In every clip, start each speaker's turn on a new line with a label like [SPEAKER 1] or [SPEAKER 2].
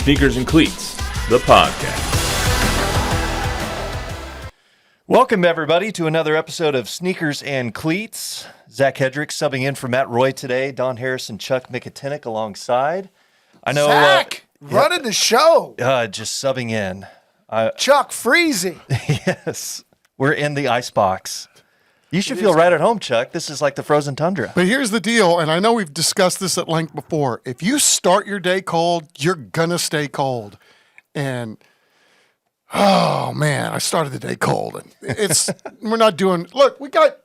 [SPEAKER 1] Sneakers and Cleats, the podcast.
[SPEAKER 2] Welcome, everybody, to another episode of Sneakers and Cleats. Zack subbing in for Matt Roy today. Don Harris and Chuck Mikatinik alongside. I know
[SPEAKER 3] Zack running the show.
[SPEAKER 2] Just subbing in.
[SPEAKER 3] Chuck Freezy.
[SPEAKER 2] Yes, we're in the icebox. You should feel right at home, Chuck. This is like the frozen tundra.
[SPEAKER 4] But here's the deal, and I know we've discussed this at length before. If you start your day cold, you're going to stay cold. And, oh, man, I started the day cold. And we're not doing, look, we got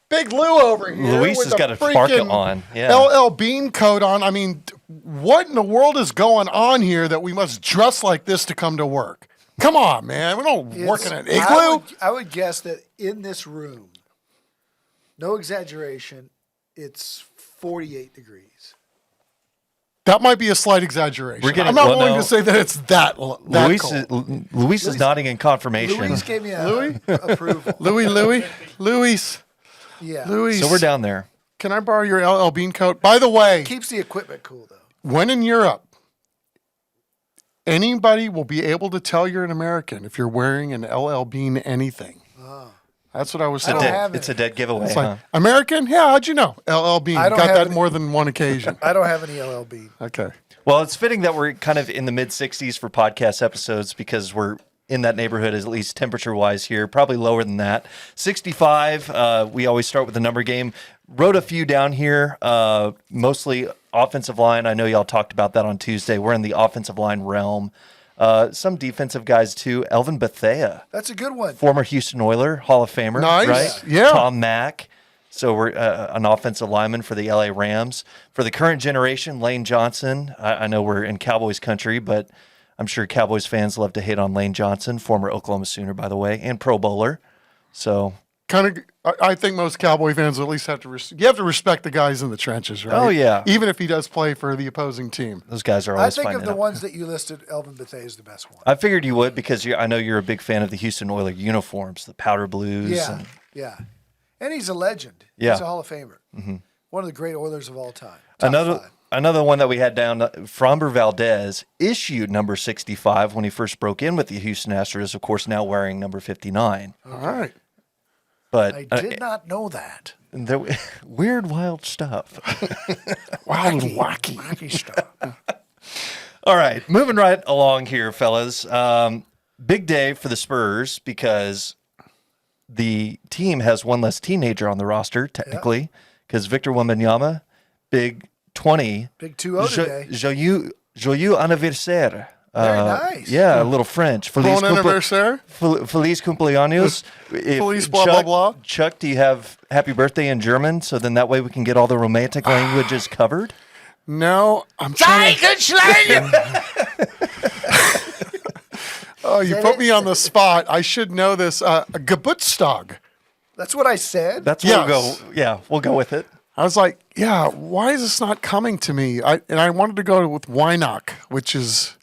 [SPEAKER 4] Big Lou over here.
[SPEAKER 2] Luis has got a parka on. Yeah.
[SPEAKER 4] LL Bean coat on. I mean, what in the world is going on here that we must dress like this to come to work? Come on, man. We don't work in an igloo.
[SPEAKER 3] I would guess that in this room, no exaggeration, it's 48 degrees.
[SPEAKER 4] That might be a slight exaggeration. I'm not willing to say that it's that cold.
[SPEAKER 2] Luis is nodding in confirmation.
[SPEAKER 3] Luis gave me approval.
[SPEAKER 4] Louis.
[SPEAKER 3] Yeah.
[SPEAKER 4] Louis.
[SPEAKER 2] So we're down there.
[SPEAKER 4] Can I borrow your LL Bean coat? By the way,
[SPEAKER 3] Keeps the equipment cool, though.
[SPEAKER 4] when in Europe, anybody will be able to tell you're an American if you're wearing an LL Bean anything. That's what I was saying.
[SPEAKER 2] It's a dead giveaway.
[SPEAKER 4] It's like, American? Yeah, how'd you know? LL Bean.
[SPEAKER 3] I don't
[SPEAKER 4] Got
[SPEAKER 3] have
[SPEAKER 4] that
[SPEAKER 3] any-
[SPEAKER 4] more than one occasion.
[SPEAKER 3] I don't have any LLB.
[SPEAKER 4] Okay.
[SPEAKER 2] Well, it's fitting that we're kind of in the mid-60s for podcast episodes because we're in that neighborhood, at least temperature-wise here, probably lower than that. 65, we always start with the number game. Wrote a few down here, mostly offensive line. I know y'all talked about that on Tuesday. We're in the offensive line realm. Some defensive guys, too. Elvin Bethea,
[SPEAKER 3] That's a good one.
[SPEAKER 2] former Houston Oiler, Hall of Famer.
[SPEAKER 4] Nice.
[SPEAKER 2] Right?
[SPEAKER 4] Yeah.
[SPEAKER 2] Tom Mack. So we're an offensive lineman for the LA Rams. For the current generation, Lane Johnson. I know we're in Cowboys country, but I'm sure Cowboys fans love to hate on Lane Johnson, former Oklahoma Sooner, by the way, and Pro Bowler. So
[SPEAKER 4] I think most Cowboy fans at least have to you have to respect the guys in the trenches, right?
[SPEAKER 2] Oh, yeah.
[SPEAKER 4] Even if he does play for the opposing team.
[SPEAKER 2] those guys are
[SPEAKER 3] I
[SPEAKER 2] always
[SPEAKER 3] think
[SPEAKER 2] finding
[SPEAKER 3] of the
[SPEAKER 2] out.
[SPEAKER 3] ones that you listed, Elvin Bethea is the best one.
[SPEAKER 2] I figured you would because I know you're a big fan of the Houston Oilers uniforms, the powder blues.
[SPEAKER 3] Yeah, yeah. And he's a legend.
[SPEAKER 2] Yeah.
[SPEAKER 3] He's a Hall of Famer. Mm-hmm. One of the great Oilers of all time. Top five.
[SPEAKER 2] Another one that we had down, Framber Valdez issued number 65 when he first broke in with the Houston Astros, of course, now wearing number 59.
[SPEAKER 4] All right.
[SPEAKER 2] But
[SPEAKER 3] I did not know that.
[SPEAKER 2] Weird, wild stuff.
[SPEAKER 4] Wild and wacky.
[SPEAKER 3] Wacky stuff.
[SPEAKER 2] All right, moving right along here, fellas. Big day for the Spurs because the team has one less teenager on the roster, technically, because Victor Wembanyama, big 20.
[SPEAKER 3] Big 2-0 today.
[SPEAKER 2] Joyeux anniversaire.
[SPEAKER 3] Very nice.
[SPEAKER 2] Yeah, a little French.
[SPEAKER 4] Bon anniversaire.
[SPEAKER 2] Feliz cumpleaños.
[SPEAKER 4] Feliz blah, blah, blah.
[SPEAKER 2] Chuck, do you have happy birthday in German? So then that way we can get all the romantic languages covered?
[SPEAKER 4] No, I'm trying. Oh, you put me on the spot. I should know this. Geburtstag.
[SPEAKER 3] That's what I said.
[SPEAKER 2] That's what
[SPEAKER 4] Yes.
[SPEAKER 2] we'll go with it.
[SPEAKER 4] I was like, yeah, why is this not coming to me? I wanted to go with Weihnacht, which is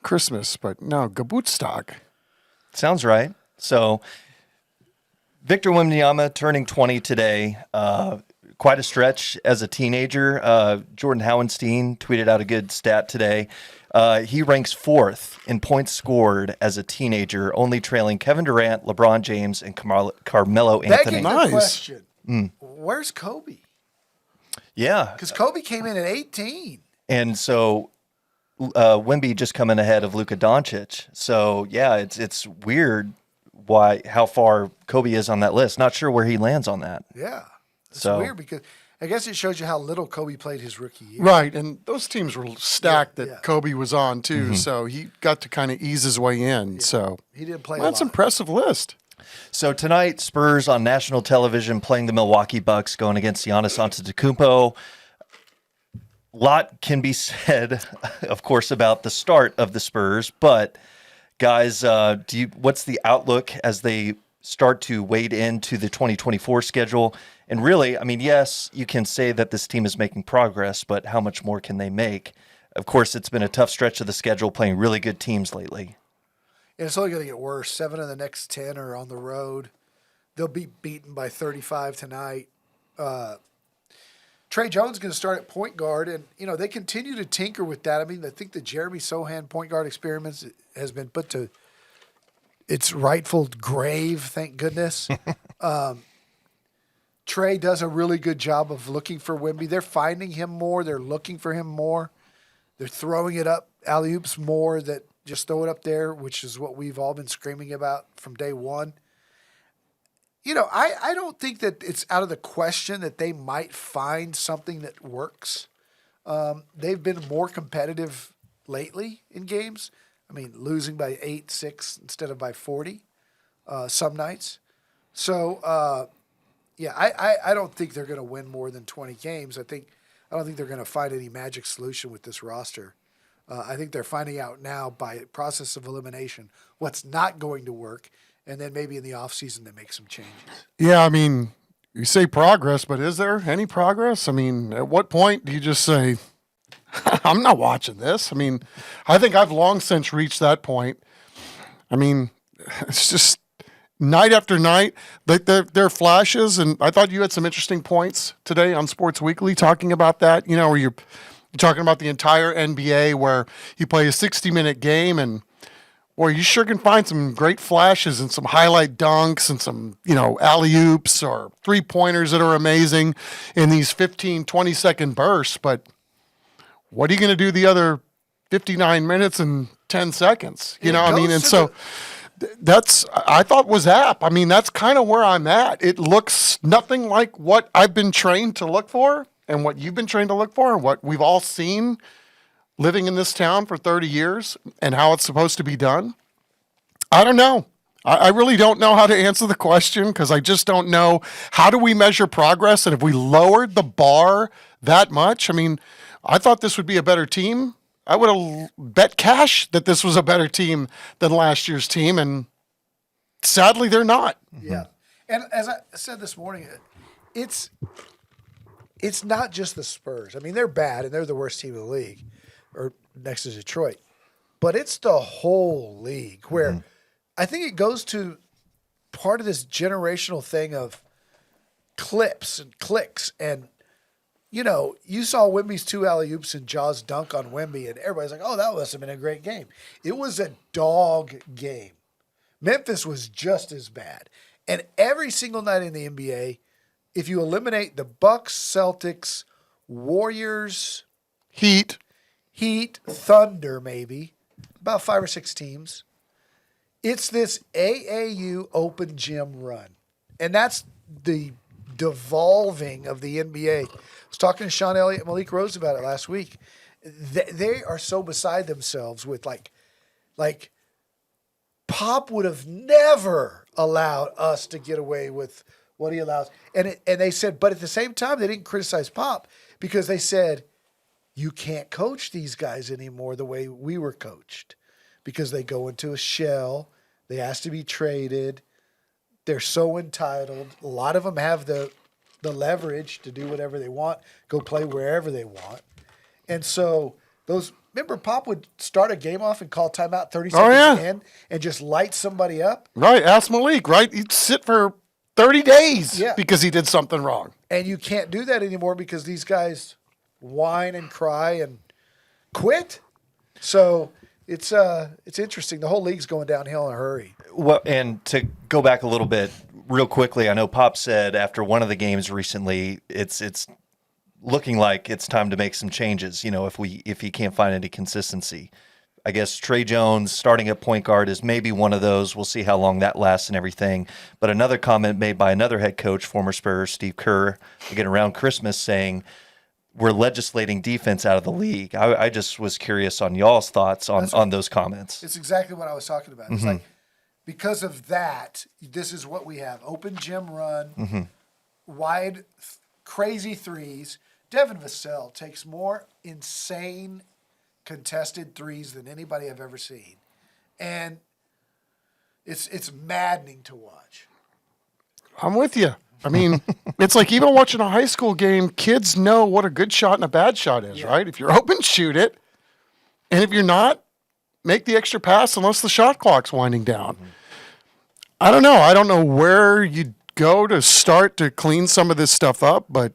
[SPEAKER 4] Christmas, but no, Geburtstag.
[SPEAKER 2] Sounds right. So Victor Wembanyama turning 20 today. Quite a stretch as a teenager. Jordan Howenstein tweeted out a good stat today. He ranks 4th in points scored as a teenager, only trailing Kevin Durant, LeBron James, and Carmelo Anthony.
[SPEAKER 3] Begging the question, where's Kobe?
[SPEAKER 2] Yeah.
[SPEAKER 3] Because Kobe came in at 18.
[SPEAKER 2] And so Wemby just coming ahead of Luka Doncic. So, yeah, it's weird how far Kobe is on that list. Not sure where he lands on that.
[SPEAKER 3] Yeah. It's
[SPEAKER 2] So-
[SPEAKER 3] weird because I guess it shows you how little Kobe played his rookie year.
[SPEAKER 4] Right, and those teams were stacked
[SPEAKER 3] Yeah,
[SPEAKER 4] that
[SPEAKER 3] yeah.
[SPEAKER 4] Kobe was on too, so he got to kind of ease his way in. So
[SPEAKER 3] He didn't play a
[SPEAKER 4] that's
[SPEAKER 3] lot.
[SPEAKER 4] impressive list.
[SPEAKER 2] So tonight, Spurs on national television playing the Milwaukee Bucks going against Giannis Antetokounmpo. Lot can be said, of course, about the start of the Spurs, but guys, what's the outlook as they start to wade into the 2024 schedule? And really, I mean, yes, you can say that this team is making progress, but how much more can they make? Of course, it's been a tough stretch of the schedule playing really good teams lately.
[SPEAKER 3] And it's only going to get worse. 7 of the next 10 are on the road. They'll be beaten by 35 tonight. Trey Jones is going to start at point guard, and they continue to tinker with that. I mean, I think the Jeremy Sohan point guard experiment has been put to its rightful grave. Thank goodness. Trey does a really good job of looking for Wemby. They're finding him more. They're looking for him more. They're throwing it up alley-oops more. That just throw it up there, which is what we've all been screaming about from day one. I don't think that it's out of the question that they might find something that works. They've been more competitive lately in games. I mean, losing by 8-6 instead of by 40 some nights. So, I don't think they're going to win more than 20 games. I don't think they're going to find any magic solution with this roster. I think they're finding out now by process of elimination what's not going to work. And then maybe in the offseason they make some changes.
[SPEAKER 4] Yeah, I mean, you say progress, but is there any progress? I mean, at what point do you just say, I'm not watching this? I mean, I think I've long since reached that point. I mean, it's just night after night. There are flashes, and I thought you had some interesting points today on Sports Weekly talking about that, where you're talking about the entire NBA where you play a 60-minute game and boy, you sure can find some great flashes and some highlight dunks and some, alley-oops or three-pointers that are amazing in these 15, 20-second bursts. But what are you going to do the other 59 minutes and 10 seconds? And so that's, I thought was apt. I mean, that's kind of where I'm at. It looks nothing like what I've been trained to look for and what you've been trained to look for and what we've all seen living in this town for 30 years and how it's supposed to be done. I don't know. I really don't know how to answer the question because I just don't know how do we measure progress. And if we lowered the bar that much, I mean, I thought this would be a better team. I would have bet cash that this was a better team than last year's team. And sadly, they're not.
[SPEAKER 3] Yeah. And as I said this morning, it's not just the Spurs. I mean, they're bad and they're the worst team in the league. Or next to Detroit. But it's the whole league where I think it goes to part of this generational thing of clips and clicks. And, you saw Wemby's 2 alley-oops and Jaws dunk on Wemby, and everybody's like, oh, that must have been a great game. It was a dog game. Memphis was just as bad. And every single night in the NBA, if you eliminate the Bucks, Celtics, Warriors,
[SPEAKER 4] Heat,
[SPEAKER 3] Thunder, maybe, about 5 or 6 teams. It's this AAU open gym run. And that's the devolving of the NBA. I was talking to Sean Elliott and Malik Rose about it last week. They are so beside themselves with like Pop would have never allowed us to get away with what he allows. And they said, but at the same time, they didn't criticize Pop because they said, you can't coach these guys anymore the way we were coached because they go into a shell. They ask to be traded. They're so entitled. A lot of them have the leverage to do whatever they want, go play wherever they want. And so remember Pop would start a game off and call timeout 30 seconds in and just light somebody up?
[SPEAKER 4] Right. Ask Malik, right? He'd sit for 30 days because he did something wrong.
[SPEAKER 3] And you can't do that anymore because these guys whine and cry and quit. So it's interesting. The whole league's going downhill in a hurry.
[SPEAKER 2] Well, and to go back a little bit real quickly, I know Pop said after one of the games recently, it's looking like it's time to make some changes, if he can't find any consistency. I guess Trey Jones starting at point guard is maybe one of those. We'll see how long that lasts and everything. But another comment made by another head coach, former Spurs, Steve Kerr, again around Christmas, saying we're legislating defense out of the league. I just was curious on y'all's thoughts on those comments.
[SPEAKER 3] It's exactly what I was talking about. It's like because of that, this is what we have. Open gym run, wide, crazy threes. Devin Vassell takes more insane contested threes than anybody I've ever seen. And it's maddening to watch.
[SPEAKER 4] I'm with you. I mean, it's like even watching a high school game, kids know what a good shot and a bad shot is, right? If you're open, shoot it. And if you're not, make the extra pass unless the shot clock's winding down. I don't know. I don't know where you go to start to clean some of this stuff up, but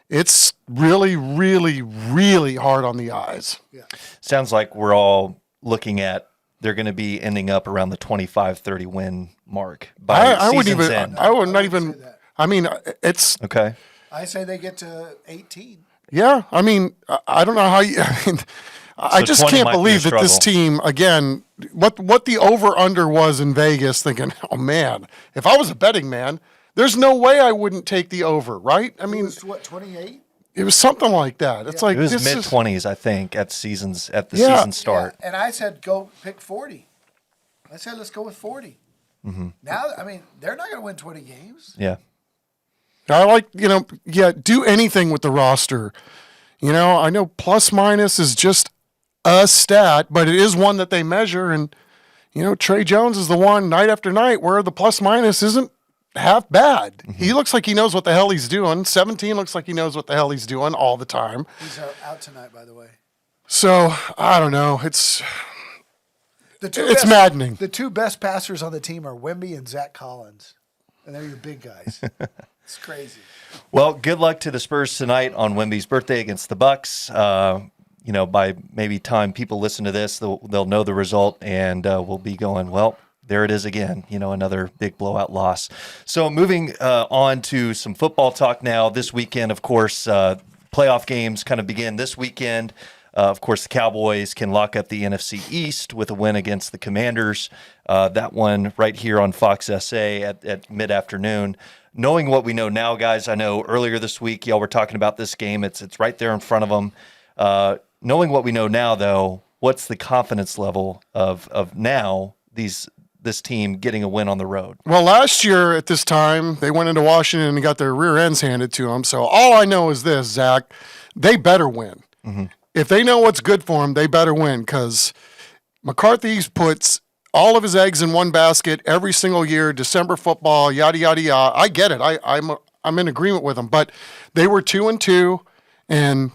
[SPEAKER 4] it's really, really, really hard on the eyes.
[SPEAKER 2] Sounds like we're all looking at they're going to be ending up around the 25-30 win mark by
[SPEAKER 4] I wouldn't
[SPEAKER 2] season's
[SPEAKER 4] even.
[SPEAKER 2] end.
[SPEAKER 4] I would not
[SPEAKER 3] say
[SPEAKER 4] even.
[SPEAKER 3] that.
[SPEAKER 4] I mean, it's.
[SPEAKER 2] Okay.
[SPEAKER 3] I say they get to 18.
[SPEAKER 4] Yeah, I mean, I don't know how you. I mean, I
[SPEAKER 2] So
[SPEAKER 4] just
[SPEAKER 2] 20
[SPEAKER 4] can't
[SPEAKER 2] might be a
[SPEAKER 4] believe that this
[SPEAKER 2] struggle.
[SPEAKER 4] team again. What the over under was in Vegas, thinking, oh man, if I was a betting man, there's no way I wouldn't take the over, right? I
[SPEAKER 3] It
[SPEAKER 4] mean,
[SPEAKER 3] was what, 28?
[SPEAKER 4] it was something like that. It's like
[SPEAKER 2] It was
[SPEAKER 4] this
[SPEAKER 2] mid
[SPEAKER 4] is
[SPEAKER 2] 20s, I think, at the season
[SPEAKER 4] Yeah.
[SPEAKER 2] start.
[SPEAKER 3] Yeah, and I said go pick 40. I said let's go with 40. Now, I mean, they're not going to win 20 games.
[SPEAKER 2] Yeah.
[SPEAKER 4] I like, do anything with the roster. I know plus minus is just a stat, but it is one that they measure. And, Trey Jones is the one night after night where the plus minus isn't half bad. He looks like he knows what the hell he's doing. 17 looks like he knows what the hell he's doing all the time.
[SPEAKER 3] He's out tonight, by the way.
[SPEAKER 4] So, I don't know. It's
[SPEAKER 3] It's
[SPEAKER 4] maddening.
[SPEAKER 3] The two best passers on the team are Wemby and Zack Collins, and they're your big guys. It's crazy.
[SPEAKER 2] Well, good luck to the Spurs tonight on Wemby's birthday against the Bucks. By maybe time people listen to this, they'll know the result, and we'll be going, well, there it is again, another big blowout loss. So moving on to some football talk now. This weekend, of course, playoff games kind of begin this weekend. Of course, the Cowboys can lock up the NFC East with a win against the Commanders. That one right here on Fox SA at mid-afternoon. Knowing what we know now, guys, I know earlier this week y'all were talking about this game. It's right there in front of them. Knowing what we know now, though, what's the confidence level of now this team getting a win on the road?
[SPEAKER 4] Well, last year at this time, they went into Washington and got their rear ends handed to them. So all I know is this, Zach, they better win. If they know what's good for them, they better win because McCarthy puts all of his eggs in one basket every single year, December football, yada, yada, yada. I get it. I'm in agreement with them. But they were 2-2, and,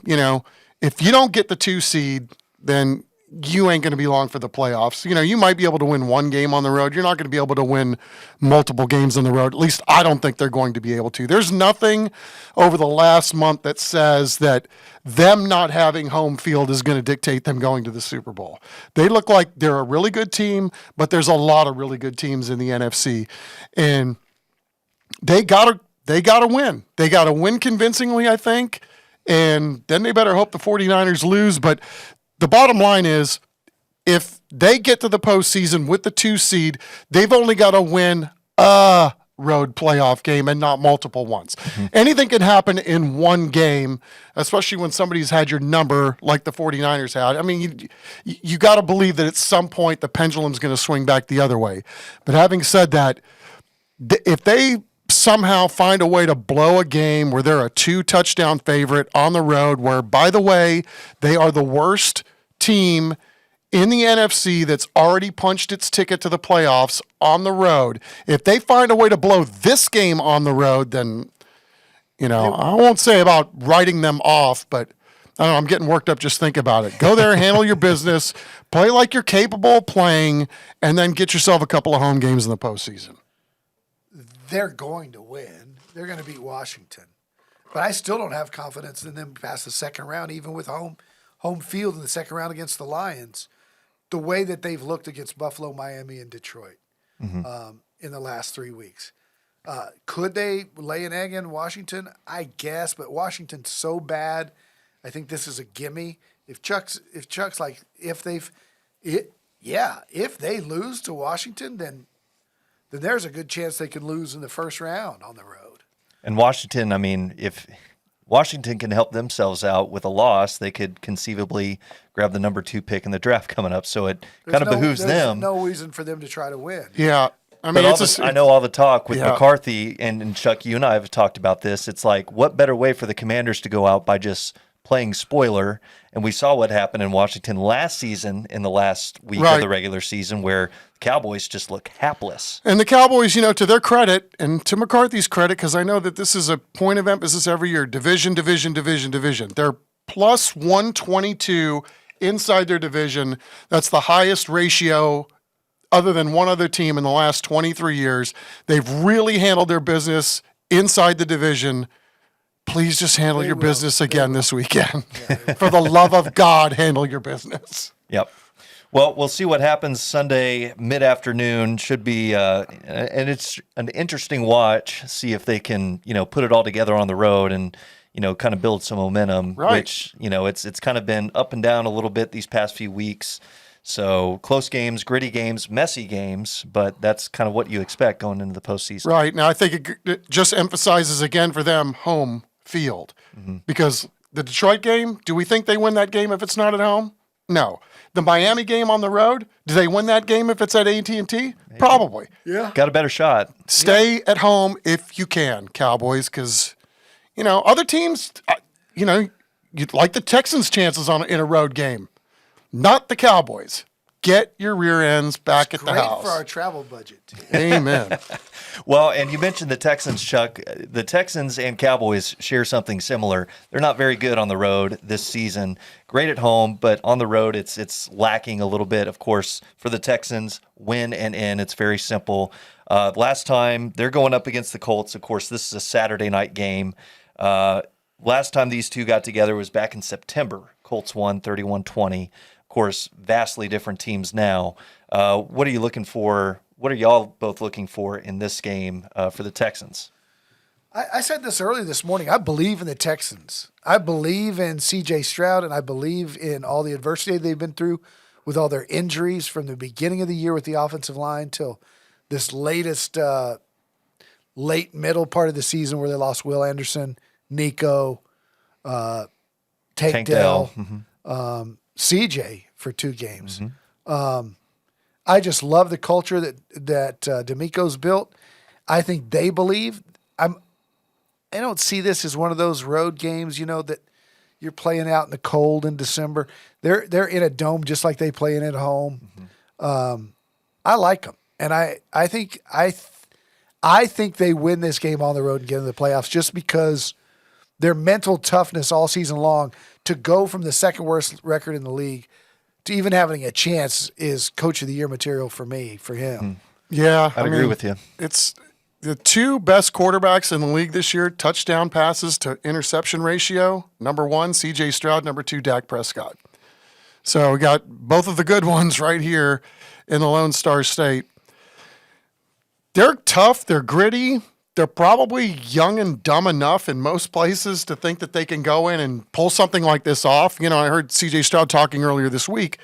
[SPEAKER 4] if you don't get the 2 seed, then you ain't going to be long for the playoffs. You might be able to win one game on the road. You're not going to be able to win multiple games on the road. At least I don't think they're going to be able to. There's nothing over the last month that says that them not having home field is going to dictate them going to the Super Bowl. They look like they're a really good team, but there's a lot of really good teams in the NFC. And they got to win. They got to win convincingly, I think. And then they better hope the 49ers lose. But the bottom line is, if they get to the postseason with the 2 seed, they've only got to win a road playoff game and not multiple ones. Anything can happen in one game, especially when somebody's had your number like the 49ers had. I mean, you got to believe that at some point the pendulum's going to swing back the other way. But having said that, if they somehow find a way to blow a game where they're a 2-touchdown favorite on the road, where, by the way, they are the worst team in the NFC that's already punched its ticket to the playoffs on the road. If they find a way to blow this game on the road, then, I won't say about writing them off, but I don't know, I'm getting worked up just thinking about it. Go there, handle your business, play like you're capable of playing, and then get yourself a couple of home games in the postseason.
[SPEAKER 3] They're going to win. They're going to beat Washington. But I still don't have confidence in them past the second round, even with home field in the second round against the Lions, the way that they've looked against Buffalo, Miami, and Detroit in the last 3 weeks. Could they lay an egg in Washington? I guess, but Washington's so bad. I think this is a gimme. If they lose to Washington, then there's a good chance they could lose in the first round on the road.
[SPEAKER 2] And Washington, I mean, if Washington can help themselves out with a loss, they could conceivably grab the number 2 pick in the draft coming up. So it kind of behooves them.
[SPEAKER 3] There's no reason for them to try to win.
[SPEAKER 4] Yeah. I mean,
[SPEAKER 2] I know all the talk with McCarthy, and Chuck, you and I have talked about this. It's like, what better way for the Commanders to go out by just playing spoiler? And we saw what happened in Washington last season in the last week of the regular season, where the Cowboys just look hapless.
[SPEAKER 4] And the Cowboys, to their credit and to McCarthy's credit, because I know that this is a point of emphasis every year, division. They're plus 122 inside their division. That's the highest ratio other than one other team in the last 23 years. They've really handled their business inside the division. please just handle your
[SPEAKER 3] will.
[SPEAKER 4] business again this weekend. For the love of God, handle your business.
[SPEAKER 2] Yep. Well, we'll see what happens Sunday mid-afternoon. Should be, and it's an interesting watch. See if they can, put it all together on the road and, kind of build some momentum.
[SPEAKER 4] Right.
[SPEAKER 2] Which, it's kind of been up and down a little bit these past few weeks. So close games, gritty games, messy games, but that's kind of what you expect going into the postseason.
[SPEAKER 4] Right. Now, I think it just emphasizes again for them home field. Because the Detroit game, do we think they win that game if it's not at home? No. The Miami game on the road, do they win that game if it's at AT&T? Probably.
[SPEAKER 3] Yeah.
[SPEAKER 2] Got a better shot.
[SPEAKER 4] Stay at home if you can, Cowboys, because, other teams, you'd like the Texans' chances in a road game. Not the Cowboys. Get your rear ends back at the house.
[SPEAKER 3] Great for our travel budget, too.
[SPEAKER 4] Amen.
[SPEAKER 2] Well, and you mentioned the Texans, Chuck. The Texans and Cowboys share something similar. They're not very good on the road this season. Great at home, but on the road, it's lacking a little bit. Of course, for the Texans, win and in. It's very simple. Last time, they're going up against the Colts. Of course, this is a Saturday night game. Last time these two got together was back in September. Colts won 31-20. Of course, vastly different teams now. What are you looking for? What are y'all both looking for in this game for the Texans?
[SPEAKER 3] I said this earlier this morning. I believe in the Texans. I believe in C.J. Stroud, and I believe in all the adversity they've been through with all their injuries from the beginning of the year with the offensive line till this latest late middle part of the season where they lost Will Anderson, Nico, Tank Dell, CJ for 2 games. I just love the culture that D'Amico's built. I think they believe. I don't see this as one of those road games, that you're playing out in the cold in December. They're in a dome just like they play in at home. I like them, and I think they win this game on the road and get into the playoffs just because their mental toughness all season long to go from the second worst record in the league to even having a chance is Coach of the Year material for him.
[SPEAKER 4] Yeah.
[SPEAKER 2] I'd agree with you.
[SPEAKER 4] It's the 2 best quarterbacks in the league this year, touchdown passes to interception ratio. Number 1, C.J. Stroud. Number 2, Dak Prescott. So we got both of the good ones right here in the Lone Star State. They're tough. They're gritty. They're probably young and dumb enough in most places to think that they can go in and pull something like this off. I heard C.J. Stroud talking earlier this week.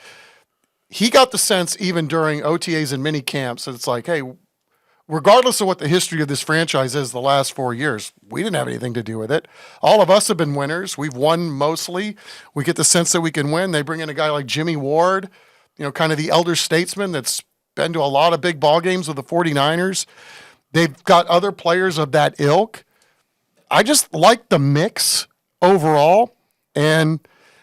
[SPEAKER 4] He got the sense even during OTAs and mini camps that it's like, hey, regardless of what the history of this franchise is the last 4 years, we didn't have anything to do with it. All of us have been winners. We've won mostly. We get the sense that we can win. They bring in a guy like Jimmy Ward, kind of the elder statesman that's been to a lot of big ball games with the 49ers. They've got other players of that ilk. I just like the mix overall, and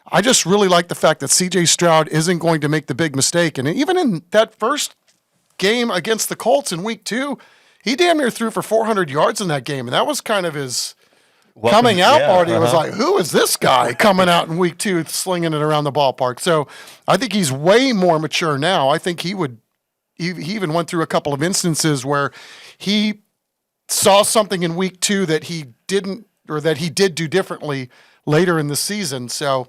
[SPEAKER 4] I just really like the fact that C.J. Stroud isn't going to make the big mistake. And even in that first game against the Colts in week 2, he damn near threw for 400 yards in that game, and that was kind of his coming out party. It was like, who is this guy coming out in week 2 slinging it around the ballpark? So I think he's way more mature now. I think he even went through a couple of instances where he saw something in week 2 that he didn't, or that he did do differently later in the season. So,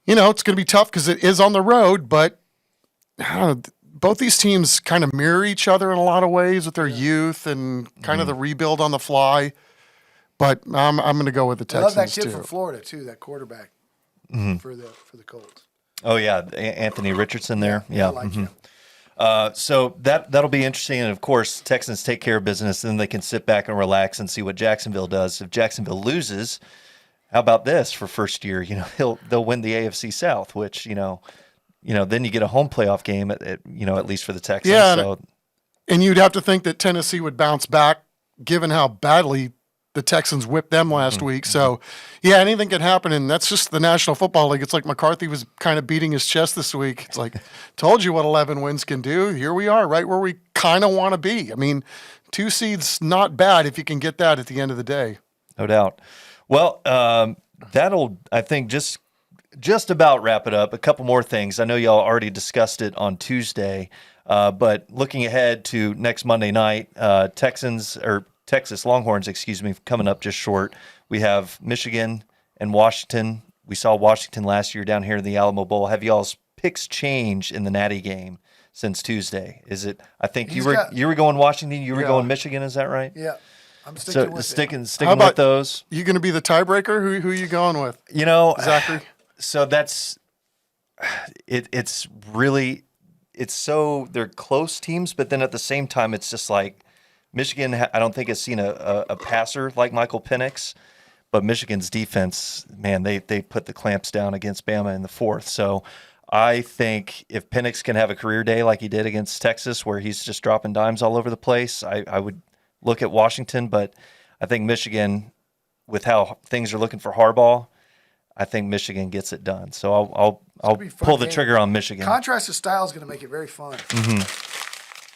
[SPEAKER 4] it's going to be tough because it is on the road, but both these teams kind of mirror each other in a lot of ways with their youth and kind of the rebuild on the fly. But I'm going to go with the Texans too.
[SPEAKER 3] I love that kid from Florida too, that quarterback for the Colts.
[SPEAKER 2] Oh yeah, Anthony Richardson there. Yeah.
[SPEAKER 3] I like him.
[SPEAKER 2] So that'll be interesting, and of course, Texans take care of business, and then they can sit back and relax and see what Jacksonville does. If Jacksonville loses, how about this for first year? They'll win the AFC South, which then you get a home playoff game at least for the Texans.
[SPEAKER 4] Yeah, and you'd have to think that Tennessee would bounce back, given how badly the Texans whipped them last week. So, yeah, anything can happen, and that's just the National Football League. It's like McCarthy was kind of beating his chest this week. It's like, told you what 11 wins can do. Here we are, right where we kind of want to be. I mean, 2 seeds, not bad if you can get that at the end of the day.
[SPEAKER 2] No doubt. Well, that'll, I think, just about wrap it up. A couple more things. I know y'all already discussed it on Tuesday, but looking ahead to next Monday night, Texans Texas Longhorns, coming up just short. We have Michigan and Washington. We saw Washington last year down here in the Alamo Bowl. Have y'all's picks changed in the Natty game since Tuesday? Is it? I think you were going Washington. You were going Michigan. Is that right?
[SPEAKER 3] Yeah, I'm sticking with
[SPEAKER 2] sticking
[SPEAKER 4] How about
[SPEAKER 2] with those.
[SPEAKER 4] You going to be the tiebreaker? Who are you going with? Zachary.
[SPEAKER 2] So that's it's really so they're close teams, but then at the same time, it's just like Michigan. I don't think has seen a passer like Michael Penix, but Michigan's defense, man, they put the clamps down against Bama in the fourth. So I think if Penix can have a career day like he did against Texas, where he's just dropping dimes all over the place, I would look at Washington. But I think Michigan, with how things are looking for Harbaugh, I think Michigan gets it done. So I'll pull the trigger on Michigan.
[SPEAKER 3] Contrast of style is going to make it very fun.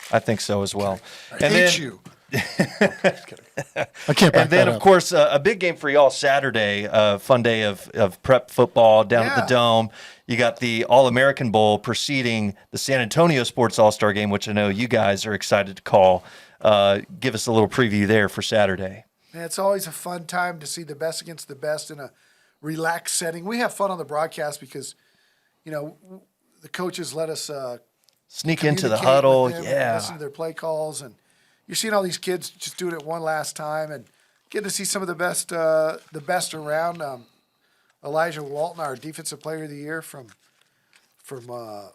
[SPEAKER 2] I think so as well.
[SPEAKER 4] I hate you. I can't.
[SPEAKER 2] And then, of course, a big game for y'all Saturday. Fun day of prep football down at the Dome. You got the All-American Bowl preceding the San Antonio Sports All-Star Game, which I know you guys are excited to call. Give us a little preview there for Saturday.
[SPEAKER 3] And it's always a fun time to see the best against the best in a relaxed setting. We have fun on the broadcast because, the coaches let us
[SPEAKER 2] sneak into the huddle,
[SPEAKER 3] listen to their play calls, and you're seeing all these kids just doing it one last time, and getting to see some of the best around. Elijah Walton, our Defensive Player of the Year from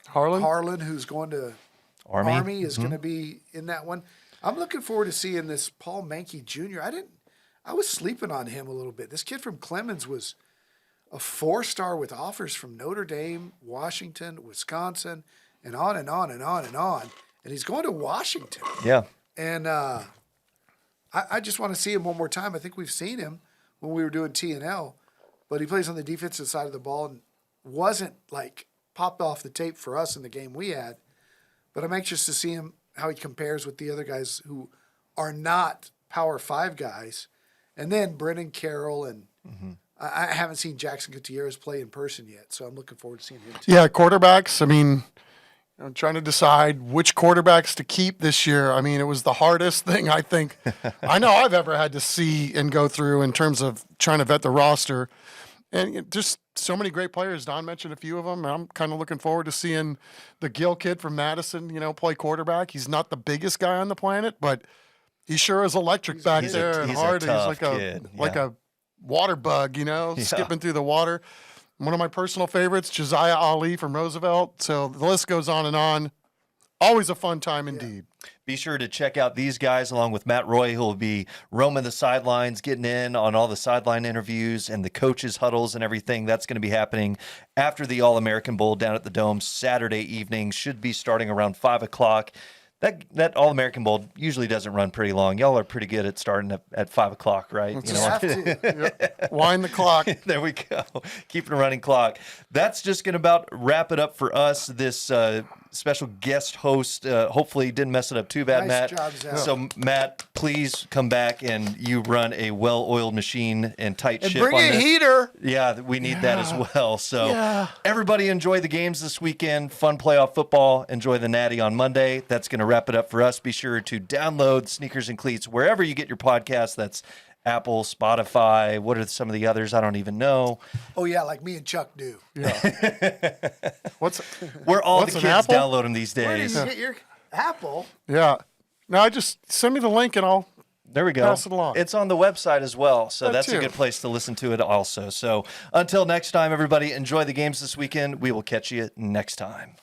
[SPEAKER 3] Harlan, who's going to Army is going to be in that one. I'm looking forward to seeing this Paul Mankey Jr. I was sleeping on him a little bit. This kid from Clemens was a 4-star with offers from Notre Dame, Washington, Wisconsin, and on and on and on and on. And he's going to Washington.
[SPEAKER 2] Yeah.
[SPEAKER 3] And I just want to see him one more time. I think we've seen him when we were doing T&L, but he plays on the defensive side of the ball and wasn't like popped off the tape for us in the game we had. But I'm anxious to see him, how he compares with the other guys who are not Power 5 guys. And then Brennan Carroll and I haven't seen Jackson Gutierrez play in person yet, so I'm looking forward to seeing him too.
[SPEAKER 4] Yeah, quarterbacks. I mean, I'm trying to decide which quarterbacks to keep this year. I mean, it was the hardest thing I think I know I've ever had to see and go through in terms of trying to vet the roster. And just so many great players. Don mentioned a few of them. I'm kind of looking forward to seeing the Gill kid from Madison, play quarterback. He's not the biggest guy on the planet, but he sure is electric back there and hard. He's like a water bug, skipping through the water. One of my personal favorites, Josiah Ali from Roosevelt. So the list goes on and on. Always a fun time indeed.
[SPEAKER 2] Be sure to check out these guys along with Matt Roy, who will be roaming the sidelines, getting in on all the sideline interviews and the coaches' huddles and everything. That's going to be happening after the All-American Bowl down at the Dome Saturday evening. Should be starting around 5 o'clock. That All-American Bowl usually doesn't run pretty long. Y'all are pretty good at starting at 5 o'clock, right?
[SPEAKER 4] Wind the clock.
[SPEAKER 2] There we go. Keeping a running clock. That's just going to about wrap it up for us. This special guest host hopefully didn't mess it up too bad,
[SPEAKER 3] nice
[SPEAKER 2] Matt.
[SPEAKER 3] Job, Zack.
[SPEAKER 2] So, Matt, please come back and you run a well-oiled machine and tight ship
[SPEAKER 3] bring
[SPEAKER 2] on
[SPEAKER 3] a
[SPEAKER 2] this.
[SPEAKER 3] heater.
[SPEAKER 2] Yeah, we need that as well. So everybody enjoy the games this weekend. Fun playoff football. Enjoy the Natty on Monday. That's going to wrap it up for us. Be sure to download Sneakers and Cleats wherever you get your podcast. That's Apple, Spotify. What are some of the others? I don't even know.
[SPEAKER 3] Oh, yeah, like me and Chuck do.
[SPEAKER 4] Yeah.
[SPEAKER 2] We're all
[SPEAKER 4] what's
[SPEAKER 2] the
[SPEAKER 4] an
[SPEAKER 2] kids
[SPEAKER 4] Apple?
[SPEAKER 2] downloading these
[SPEAKER 3] Where did
[SPEAKER 2] days.
[SPEAKER 3] you get your Apple?
[SPEAKER 4] Yeah. No, just send me the link and I'll
[SPEAKER 2] There we go.
[SPEAKER 4] pass it along.
[SPEAKER 2] It's on the website as well, so
[SPEAKER 4] That
[SPEAKER 2] that's a
[SPEAKER 4] too.
[SPEAKER 2] good place to listen to it also. So until next time, everybody, enjoy the games this weekend. We will catch you next time.